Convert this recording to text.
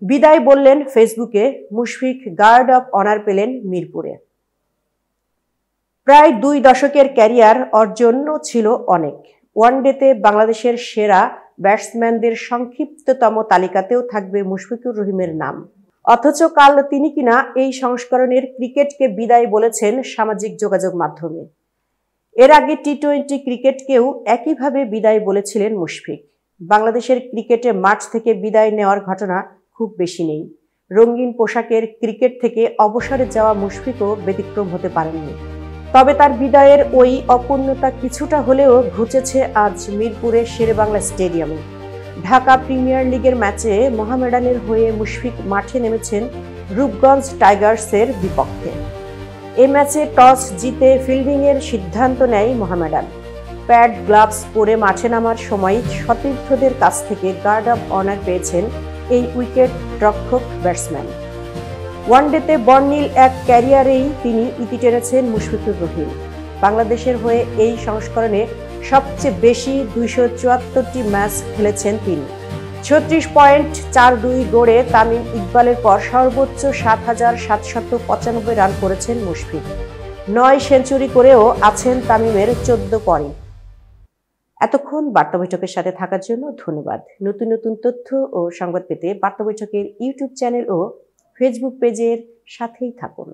বিদায় বললেন ফেসবুকে, মুশফিক গার্ড অব অনার পেলেন মিরপুরে। প্রায় 2 দশকের ক্যারিয়ার অর্জনও ছিল অনেক। ওয়ানডেতে বাংলাদেশের সেরা ব্যাটসম্যানদের সংক্ষিপ্ততম তালিকাতেও থাকবে মুশফিকুর রহিমের নাম। অথচ কাল তিনি কিনা এই সংস্করণের ক্রিকেটকে বিদায় বলেছেন সামাজিক যোগাযোগ মাধ্যমে। এর আগে টি-20 ক্রিকেটকেও একইভাবে বিদায় বলেছিলেন মুশফিক। বাংলাদেশের ক্রিকেটে মাঠ থেকে বিদায় নেওয়ার ঘটনা খুব বেশি নেই। রঙিন পোশাকের ক্রিকেট থেকে অবসরে যাওয়া মুশফিকও ব্যতিক্রম হতে পারেননি। তবে তার বিদায়ের ওই অপূর্ণতা কিছুটা হলেও ঘুচেছে আজ মিরপুরের শেরেবাংলা স্টেডিয়ামে। ঢাকা প্রিমিয়ার লিগের ম্যাচে মোহামেডানের হয়ে মুশফিক মাঠে নেমেছেন রূপগঞ্জ টাইগার্সের বিপক্ষে। এই ম্যাচে টস জিতে ফিল্ডিংয়ের সিদ্ধান্ত নেয় মোহামেডান। প্যাড গ্লাভস পরে মাঠে নামার সময় সতীর্থদের কাছ থেকে গার্ড অব অনার পেয়েছেন এই উইকেট রক্ষক ব্যাটসম্যান। ওয়ানডেতে বর্ণিল এক ক্যারিয়ারেই তিনি ইতি টেনেছেন মুশফিকুর রহিম। বাংলাদেশের হয়ে এই সংস্করণে সবচেয়ে বেশি 274টি ম্যাচ খেলেছেন তিনি। 36.42 গড়ে তামিম ইকবালের পর সর্বোচ্চ 7,795 রান করেছেন মুশফিক। 9 সেঞ্চুরি করেও আছেন তামিমের 14 পরে। এতক্ষণ বার্তা বৈঠকের সাথে থাকার জন্য ধন্যবাদ। নতুন নতুন তথ্য ও সংবাদ পেতে বার্তা বৈঠকের ইউটিউব চ্যানেল ও ফেসবুক পেজের সাথেই থাকুন।